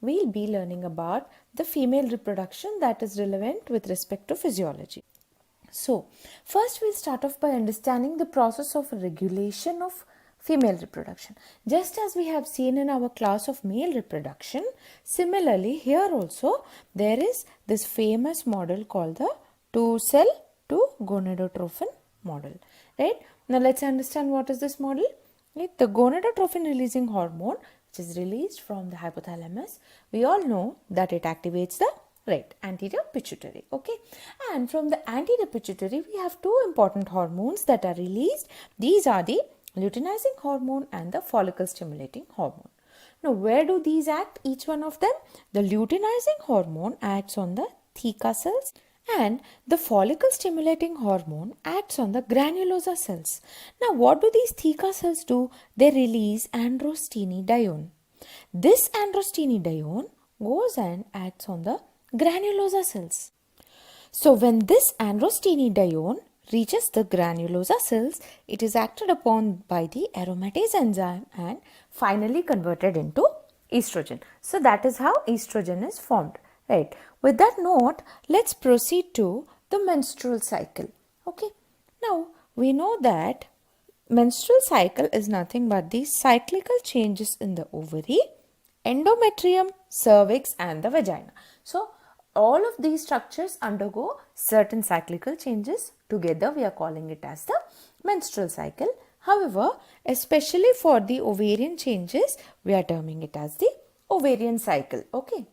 We'll be learning about the female reproduction that is relevant with respect to physiology. So, first we'll start off by understanding the process of regulation of female reproduction. Just as we have seen in our class of male reproduction, similarly here also there is this famous model called the 2-cell to gonadotrophin model. Right? Now let's understand what is this model. Right? The gonadotrophin releasing hormone, which is released from the hypothalamus, we all know that it activates the anterior pituitary. Okay, and from the anterior pituitary we have two important hormones that are released. These are the luteinizing hormone and the follicle stimulating hormone. Now where do these act, each one of them? The luteinizing hormone acts on the Theca cells and the follicle stimulating hormone acts on the Granulosa cells. Now what do these Theca cells do? They release Androstenedione. This Androstenedione goes and acts on the Granulosa cells. So when this Androstenedione reaches the Granulosa cells, it is acted upon by the aromatase enzyme and finally converted into estrogen. So that is how estrogen is formed. Right. With that note, let's proceed to the menstrual cycle. Okay. Now we know that menstrual cycle is nothing but the cyclical changes in the ovary, endometrium, cervix and the vagina. So all of these structures undergo certain cyclical changes. Together we are calling it as the menstrual cycle. However, especially for the ovarian changes, we are terming it as the ovarian cycle. Okay.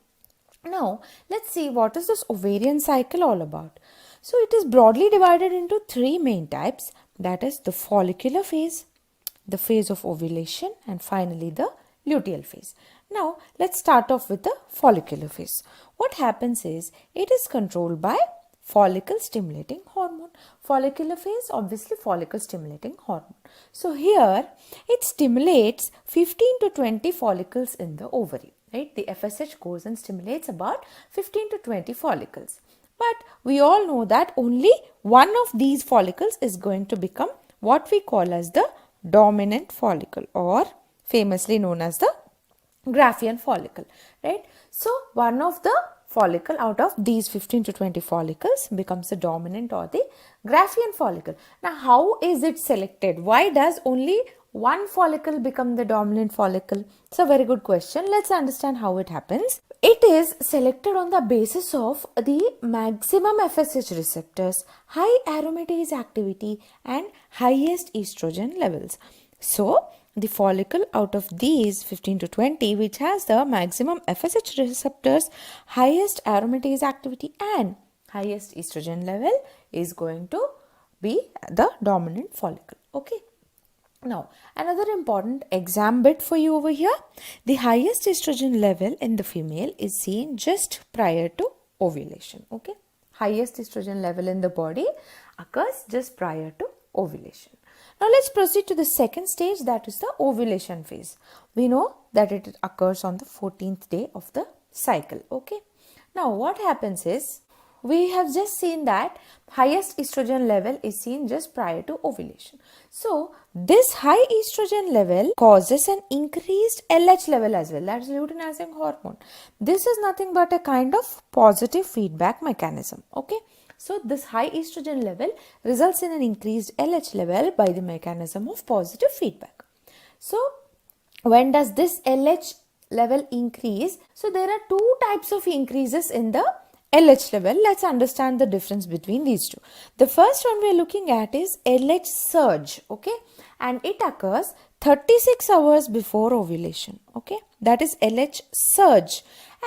Now, let's see what is this ovarian cycle all about. So, it is broadly divided into three main types, that is the follicular phase, the phase of ovulation and finally the luteal phase. Now, let's start off with the follicular phase. What happens is, it is controlled by follicle stimulating hormone. Follicular phase, obviously follicle stimulating hormone. So, here it stimulates 15 to 20 follicles in the ovary. Right? The FSH goes and stimulates about 15 to 20 follicles. But we all know that only one of these follicles is going to become what we call as the dominant follicle, or famously known as the Graafian follicle. Right? So, one of the follicle out of these 15 to 20 follicles becomes the dominant or the Graafian follicle. Now, how is it selected? Why does only one follicle become the dominant follicle? It's a very good question. Let's understand how it happens. It is selected on the basis of the maximum FSH receptors, high aromatase activity and highest estrogen levels. So, the follicle out of these 15 to 20 which has the maximum FSH receptors, highest aromatase activity and highest estrogen level is going to be the dominant follicle. Okay. Now, another important exam bit for you over here. The highest estrogen level in the female is seen just prior to ovulation. Okay. Highest estrogen level in the body occurs just prior to ovulation. Now, let's proceed to the second stage, that is the ovulation phase. We know that it occurs on the 14th day of the cycle. Okay. Now, what happens is, we have just seen that highest estrogen level is seen just prior to ovulation. So, this high estrogen level causes an increased LH level as well, that is luteinizing hormone. This is nothing but a kind of positive feedback mechanism. Okay. So, this high estrogen level results in an increased LH level by the mechanism of positive feedback. So, when does this LH level increase? So, there are two types of increases in the LH level. Let's understand the difference between these two. The first one we are looking at is LH surge. Okay, and it occurs 36 hours before ovulation. Okay, that is LH surge,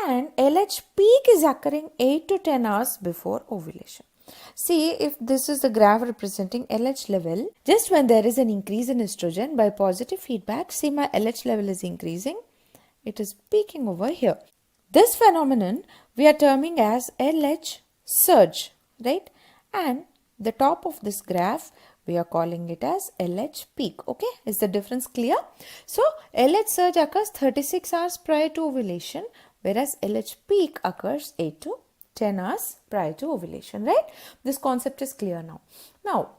and LH peak is occurring 8 to 10 hours before ovulation. See, if this is the graph representing LH level, just when there is an increase in estrogen by positive feedback, see my LH level is increasing, it is peaking over here. This phenomenon we are terming as LH surge, right? And the top of this graph we are calling it as LH peak. Okay, is the difference clear? So LH surge occurs 36 hours prior to ovulation, whereas LH peak occurs 8 to 10 hours prior to ovulation, right? This concept is clear now. Now,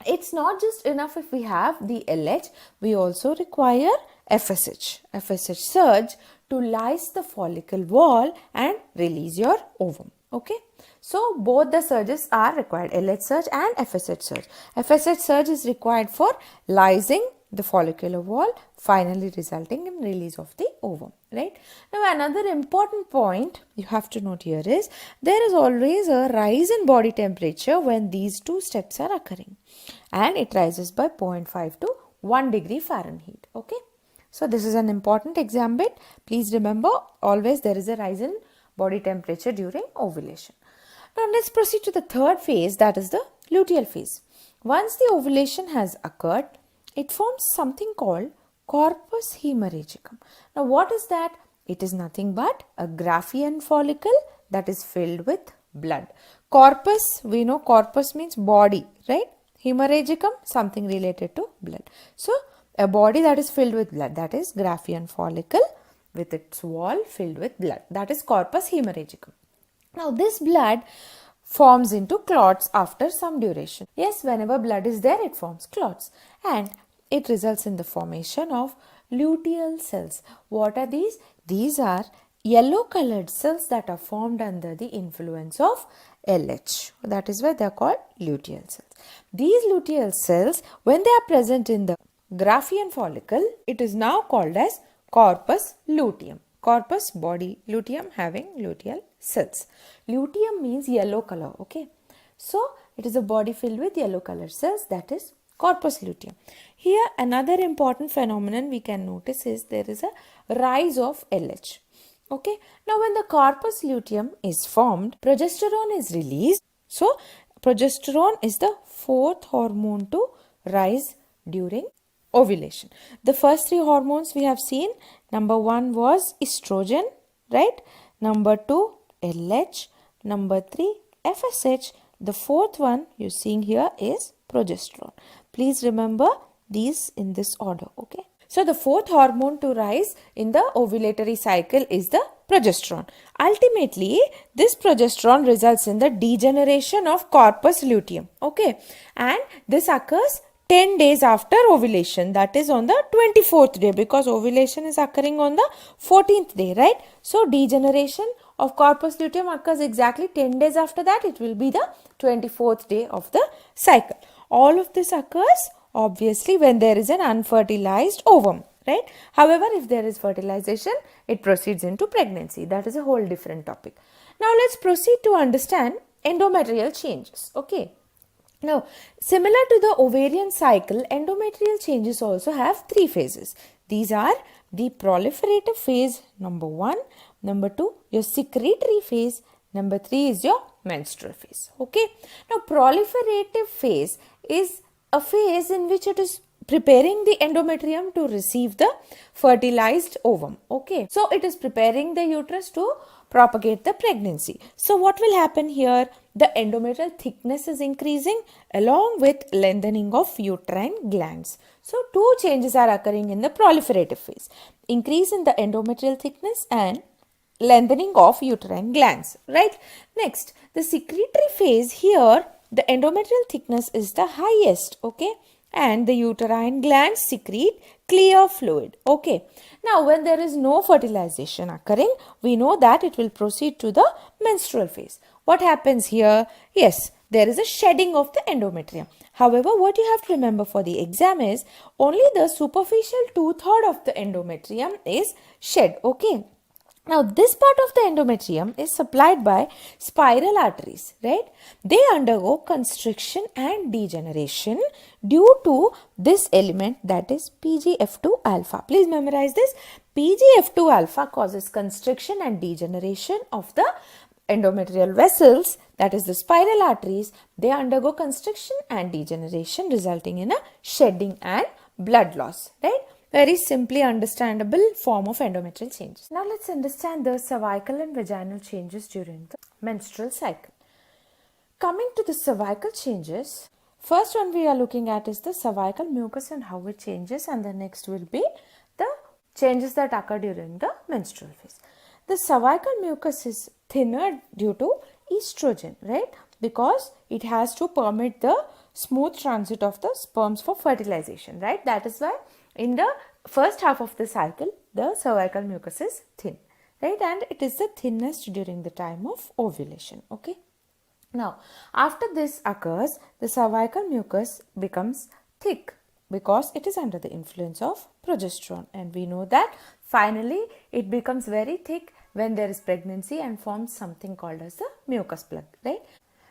It's not just enough if we have the LH, we also require FSH surge to lyse the follicle wall and release your ovum. Okay, so both the surges are required, LH surge and FSH surge. FSH surge is required for lysing the follicular wall, finally resulting in release of the ovum, right? Now another important point you have to note here is there is always a rise in body temperature when these two steps are occurring, and it rises by 0.5 to 1 degree Fahrenheit. Okay, so this is an important exam bit. Please remember, always there is a rise in body temperature during ovulation. Now let's proceed to the third phase, that is the luteal phase. Once the ovulation has occurred, it forms something called corpus hemorrhagicum. Now what is that? It is nothing but a Graafian follicle that is filled with blood. Corpus, we know corpus means body, right? Hemorrhagicum, something related to blood. So a body that is filled with blood, that is Graafian follicle with its wall filled with blood, that is corpus hemorrhagicum. Now this blood forms into clots after some duration. Yes, whenever blood is there, it forms clots, and it results in the formation of luteal cells. What are these? These are yellow colored cells that are formed under the influence of LH. That is why they are called luteal cells. These luteal cells, when they are present in the Graafian follicle, it is now called as corpus luteum. Corpus, body, luteum having luteal cells. Luteum means yellow color. Okay, so it is a body filled with yellow color cells, that is corpus luteum. Here another important phenomenon we can notice is there is a rise of LH. Okay, now when the corpus luteum is formed, progesterone is released. So progesterone is the fourth hormone to rise during ovulation. The first three hormones we have seen, number 1 was estrogen, right? Number 2 LH, number 3 FSH, the fourth one you seeing here is progesterone. Please remember these in this order. Okay, so the fourth hormone to rise in the ovulatory cycle is the progesterone. Ultimately, this progesterone results in the degeneration of corpus luteum. Okay, and this occurs 10 days after ovulation, that is on the 24th day, because ovulation is occurring on the 14th day, right? So degeneration of corpus luteum occurs exactly 10 days after that. It will be the 24th day of the cycle. All of this occurs obviously when there is an unfertilized ovum, right? However, if there is fertilization, it proceeds into pregnancy. That is a whole different topic. Now let's proceed to understand endometrial changes. Okay. Now, similar to the ovarian cycle, endometrial changes also have 3 phases. These are the proliferative phase, number 1, number 2, your secretory phase, number 3 is your menstrual phase. Okay. Now, proliferative phase is a phase in which it is preparing the endometrium to receive the fertilized ovum. Okay. So, it is preparing the uterus to propagate the pregnancy. So, what will happen here? The endometrial thickness is increasing along with lengthening of uterine glands. So, 2 changes are occurring in the proliferative phase. Increase in the endometrial thickness and lengthening of uterine glands, right? Next, the secretory phase, here the endometrial thickness is the highest, okay? And the uterine glands secrete clear fluid, okay? Now, when there is no fertilization occurring, we know that it will proceed to the menstrual phase. What happens here? Yes, there is a shedding of the endometrium. However, what you have to remember for the exam is only the superficial 2/3 of the endometrium is shed, okay? Now, this part of the endometrium is supplied by spiral arteries, right? They undergo constriction and degeneration due to this element, that is PGF2 alpha. Please memorize this. PGF2 alpha causes constriction and degeneration of the endometrial vessels, that is the spiral arteries. They undergo constriction and degeneration, resulting in a shedding and blood loss, right? Very simply understandable form of endometrial changes. Now let's understand the cervical and vaginal changes during the menstrual cycle. Coming to the cervical changes, first one we are looking at is the cervical mucus and how it changes, and the next will be the changes that occur during the menstrual phase. The cervical mucus is thinner due to estrogen, right? because it has to permit the smooth transit of the sperms for fertilization, right? That is why in the first half of the cycle, the cervical mucus is thin, right? And it is the thinnest during the time of ovulation, okay? Now, after this occurs, the cervical mucus becomes thick because it is under the influence of progesterone, and we know that finally it becomes very thick when there is pregnancy and forms something called as the mucus plug, right?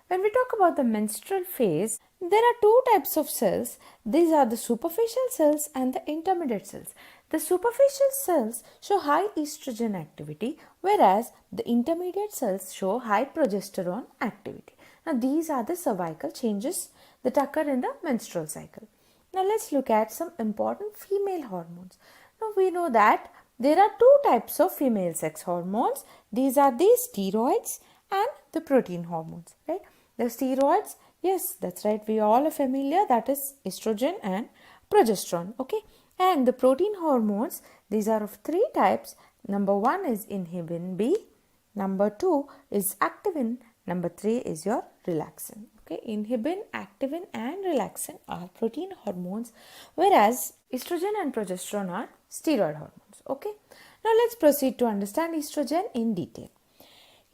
When we talk about the menstrual phase, there are two types of cells. These are the superficial cells and the intermediate cells. The superficial cells show high estrogen activity, whereas the intermediate cells show high progesterone activity. Now, these are the cervical changes that occur in the menstrual cycle. Now, let's look at some important female hormones. Now, we know that there are two types of female sex hormones. These are the steroids and the protein hormones, right? The steroids, yes, that's right, we all are familiar, that is estrogen and progesterone, okay? And the protein hormones, these are of three types. Number one is inhibin B, number two is activin, number three is your relaxin. Okay, inhibin, activin and relaxin are protein hormones, whereas estrogen and progesterone are steroid hormones. Okay, now let's proceed to understand estrogen in detail.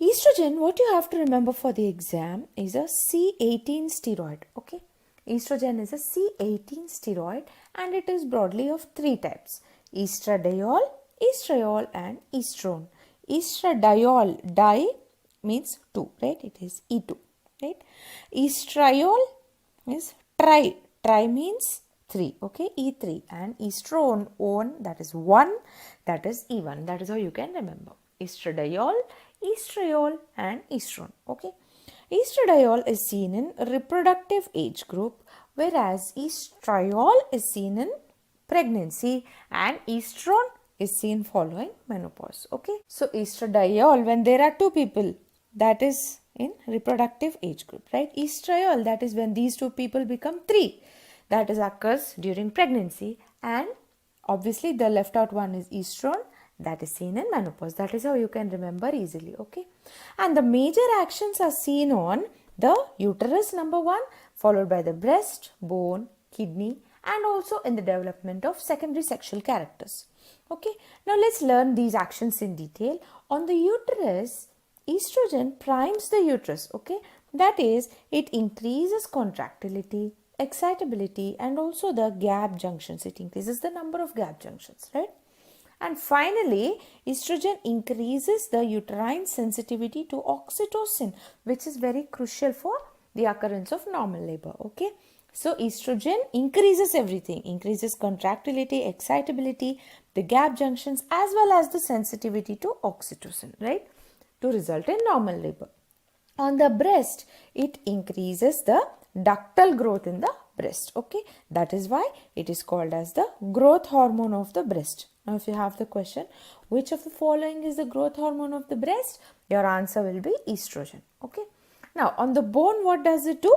Estrogen, what you have to remember for the exam, is a C18 steroid. Okay, estrogen is a C18 steroid and it is broadly of three types: estradiol, estriol and estrone. Estradiol, di means 2, right? It is E2, right? Estriol is tri. Tri means 3, okay? E3. And estrone, on, that is 1, that is E1. That is how you can remember. Estradiol, estriol and estrone, okay? Estradiol is seen in reproductive age group, whereas estriol is seen in pregnancy and estrone is seen following menopause, okay? So estradiol, when there are two people, that is in reproductive age group, right? Estriol, that is when these two people become 3, that is occurs during pregnancy, and obviously the left out one is estrone, that is seen in menopause. That is how you can remember easily, okay? And the major actions are seen on the uterus, number 1, followed by the breast, bone, kidney, and also in the development of secondary sexual characters. Okay, now let's learn these actions in detail. On the uterus, estrogen primes the uterus, okay? That is, it increases contractility, excitability and also the gap junctions. It increases the number of gap junctions, right? And finally, estrogen increases the uterine sensitivity to oxytocin, which is very crucial for the occurrence of normal labor, okay? So, estrogen increases everything, increases contractility, excitability, the gap junctions as well as the sensitivity to oxytocin, right? To result in normal labor. On the breast, it increases the ductal growth in the breast, okay? That is why it is called as the growth hormone of the breast. Now, if you have the question, which of the following is the growth hormone of the breast? Your answer will be estrogen, okay? Now, on the bone, what does it do?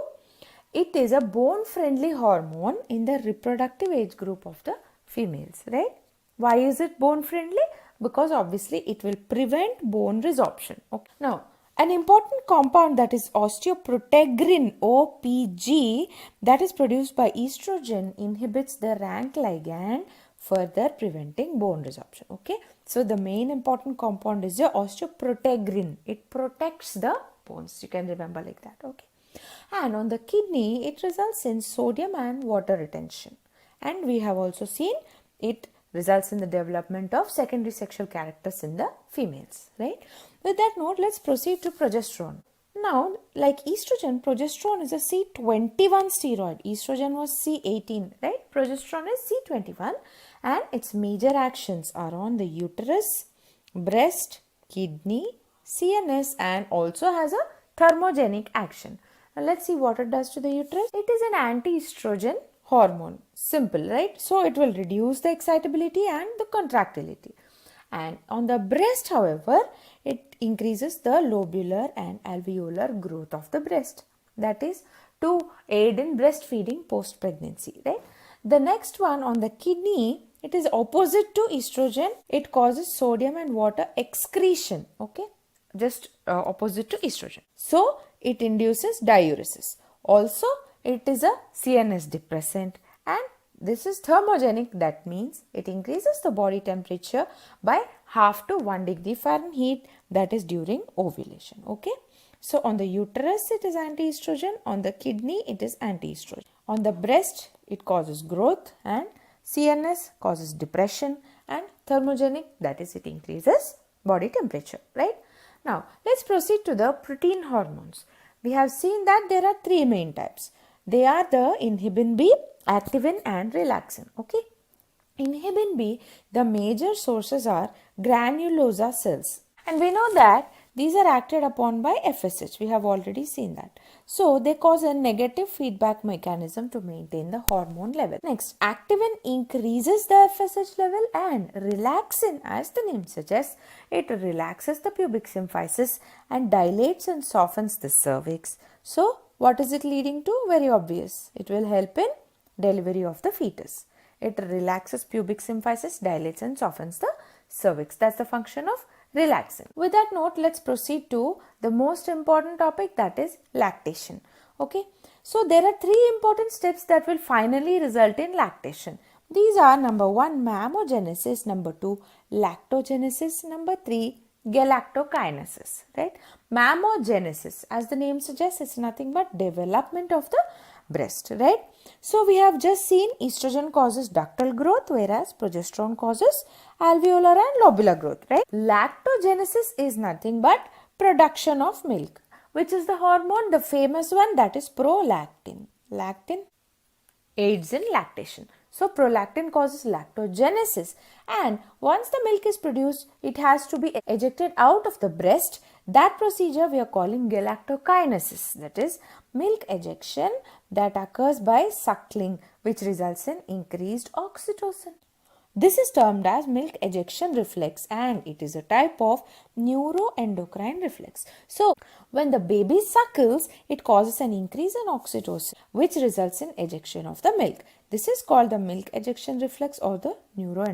It is a bone-friendly hormone in the reproductive age group of the females, right? Why is it bone-friendly? Because obviously it will prevent bone resorption. Okay. Now, an important compound, that is osteoprotegrin, OPG, that is produced by estrogen, inhibits the rank ligand, further preventing bone resorption. Okay. So, the main important compound is the osteoprotegrin. It protects the bones. You can remember like that. Okay. And on the kidney, it results in sodium and water retention. And we have also seen it results in the development of secondary sexual characters in the females, right? With that note, let's proceed to progesterone. Now, like estrogen, progesterone is a C21 steroid. Estrogen was C18, right? Progesterone is C21 and its major actions are on the uterus, breast, kidney, CNS and also has a thermogenic action. Now, let's see what it does to the uterus. It is an anti-estrogen hormone. Simple, right? So, it will reduce the excitability and the contractility. And on the breast, however, it increases the lobular and alveolar growth of the breast. That is to aid in breastfeeding post-pregnancy, right? The next one on the kidney, it is opposite to estrogen. It causes sodium and water excretion, okay? Just opposite to estrogen. So, it induces diuresis. Also, it is a CNS depressant, and this is thermogenic. That means it increases the body temperature by half to 1 degree Fahrenheit, that is during ovulation. Okay. So on the uterus it is anti-estrogen, on the kidney it is anti-estrogen. On the breast it causes growth, and CNS causes depression, and thermogenic, that is it increases body temperature, right? Now let's proceed to the protein hormones. We have seen that there are three main types. They are the inhibin B, activin and relaxin. Okay. Inhibin B, the major sources are granulosa cells, and we know that these are acted upon by FSH. We have already seen that. So they cause a negative feedback mechanism to maintain the hormone level. Next, activin increases the FSH level, and relaxin, as the name suggests, it relaxes the pubic symphysis and dilates and softens the cervix. So what is it leading to? Very obvious. It will help in delivery of the fetus. It relaxes pubic symphysis, dilates and softens the cervix. That's the function of relaxin. With that note, let's proceed to the most important topic, that is lactation. Okay. So there are three important steps that will finally result in lactation. These are number 1, mammogenesis, number 2, lactogenesis, number 3, galactokinesis, right? Mammogenesis, as the name suggests, is nothing but development of the breast, right? So we have just seen estrogen causes ductal growth, whereas progesterone causes alveolar and lobular growth, right? Lactogenesis is nothing but production of milk. Which is the hormone? The famous one, that is prolactin. Lactin aids in lactation. So prolactin causes lactogenesis, and once the milk is produced, it has to be ejected out of the breast. That procedure we are calling galactokinesis, that is milk ejection that occurs by suckling, which results in increased oxytocin. This is termed as milk ejection reflex, and it is a type of neuroendocrine reflex. So when the baby suckles, it causes an increase in oxytocin, which results in ejection of the milk. This is called the milk ejection reflex or the neuroendocrine